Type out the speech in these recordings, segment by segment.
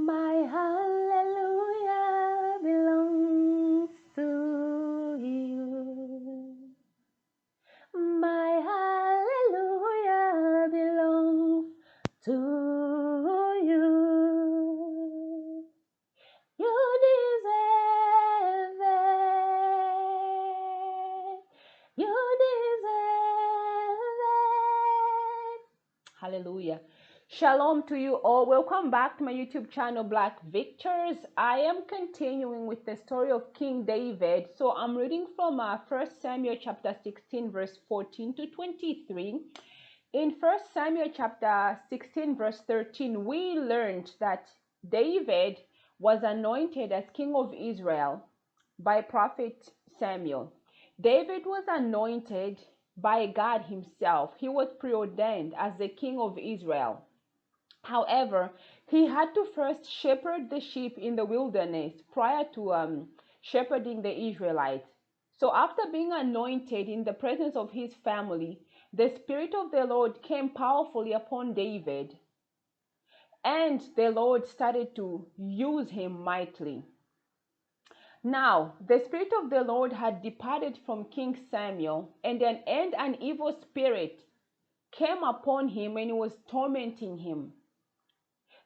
My hallelujah belongs to you. My hallelujah belongs to you. You deserve it. You deserve it. Hallelujah. Shalom to you all. Welcome back to my YouTube channel, Black Victors. I am continuing with the story of King David. So I'm reading from 1 Samuel chapter 16, verse 14 to 23. In 1 Samuel chapter 16, verse 13, we learned that David was anointed as king of Israel by prophet Samuel. David was anointed by God himself. He was preordained as the king of Israel. However, he had to first shepherd the sheep in the wilderness prior to shepherding the Israelites. So after being anointed in the presence of his family, the Spirit of the Lord came powerfully upon David, and the Lord started to use him mightily. Now, the Spirit of the Lord had departed from King Samuel, and an evil spirit came upon him and was tormenting him.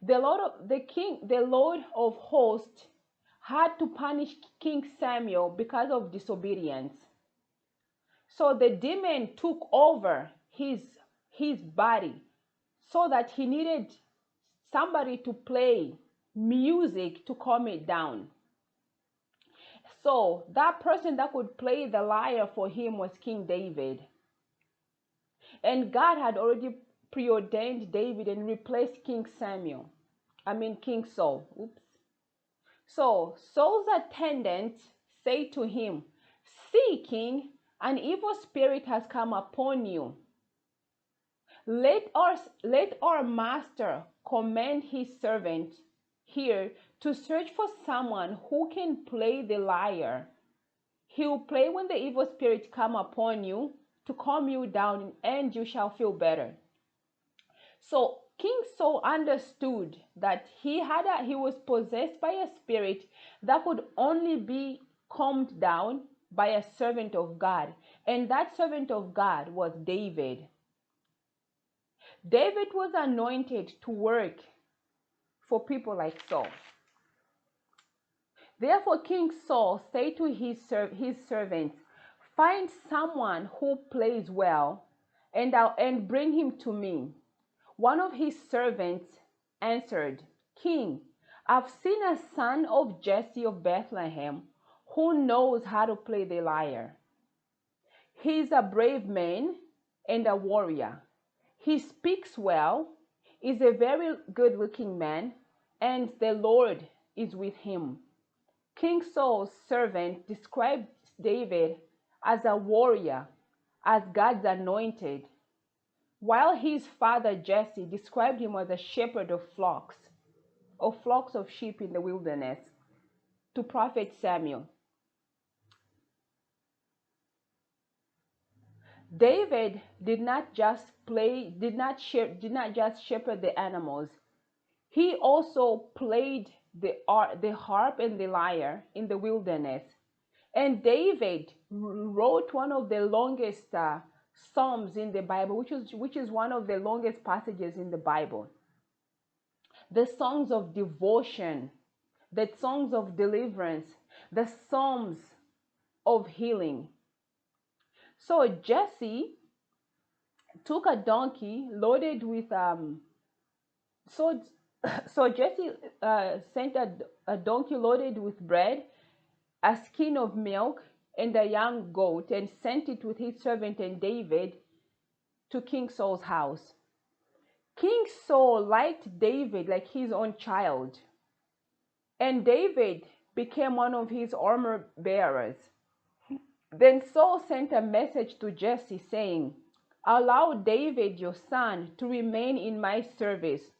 The Lord of hosts had to punish King Samuel because of disobedience. So the demon took over his body, so that he needed somebody to play music to calm it down. So that person that could play the lyre for him was King David. And God had already preordained David and replaced King Saul. Oops. So Saul's attendant said to him, "See, King, an evil spirit has come upon you. Let our master command his servant here to search for someone who can play the lyre. He will play when the evil spirit come upon you to calm you down, and you shall feel better." So King Saul understood that he was possessed by a spirit that could only be calmed down by a servant of God, and that servant of God was David. David was anointed to work for people like Saul. Therefore, King Saul said to his servants, "Find someone who plays well, and bring him to me." One of his servants answered, "King, I've seen a son of Jesse of Bethlehem who knows how to play the lyre. He's a brave man and a warrior. He speaks well, is a very good-looking man, and the Lord is with him." King Saul's servant described David as a warrior, as God's anointed, while his father Jesse described him as a shepherd of flocks of sheep in the wilderness to prophet Samuel. David did not just shepherd the animals. He also played the harp and the lyre in the wilderness. And David wrote one of the longest psalms in the Bible, which is one of the longest passages in the Bible. The songs of devotion, the songs of deliverance, the psalms of healing. So Jesse took a donkey loaded with so Jesse sent a donkey loaded with bread, a skin of milk, and a young goat, and sent it with his servant and David to King Saul's house. King Saul liked David like his own child, and David became one of his armor bearers. Then Saul sent a message to Jesse saying, "Allow David your son to remain in my service,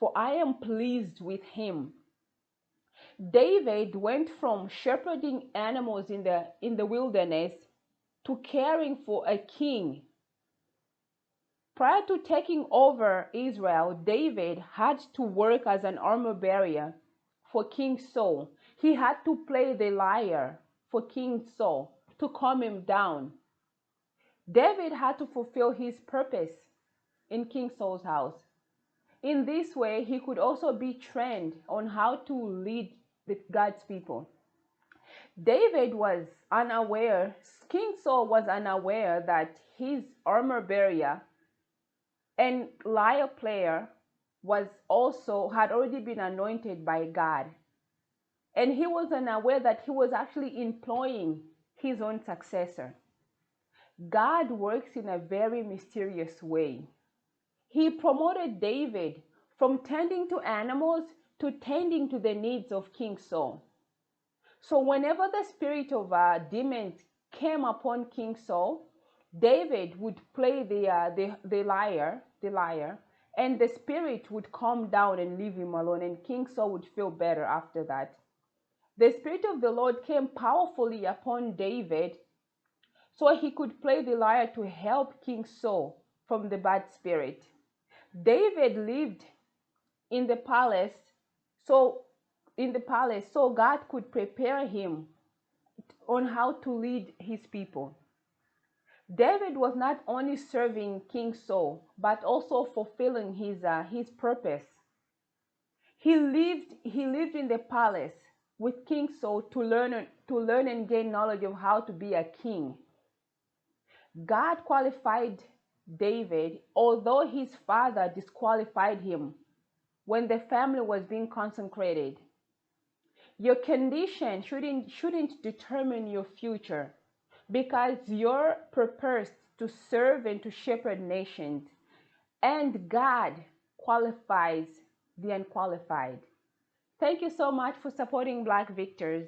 for I am pleased with him." David went from shepherding animals in the wilderness to caring for a king. Prior to taking over Israel, David had to work as an armor bearer for King Saul. He had to play the lyre for King Saul to calm him down. David had to fulfill his purpose in King Saul's house. In this way, he could also be trained on how to lead God's people. David was unaware, King Saul was unaware that his armor bearer and lyre player had already been anointed by God. And he was unaware that he was actually employing his own successor. God works in a very mysterious way. He promoted David from tending to animals to tending to the needs of King Saul. So whenever the spirit of demons came upon King Saul, David would play the lyre, and the spirit would calm down and leave him alone, and King Saul would feel better after that. The spirit of the Lord came powerfully upon David, so he could play the lyre to help King Saul from the bad spirit. David lived in the palace, so God could prepare him on how to lead his people. David was not only serving King Saul, but also fulfilling his purpose. He lived in the palace with King Saul to learn and gain knowledge of how to be a king. God qualified David, although his father disqualified him when the family was being consecrated. Your condition shouldn't determine your future, because you're purposed to serve and to shepherd nations, and God qualifies the unqualified. Thank you so much for supporting Black Victors.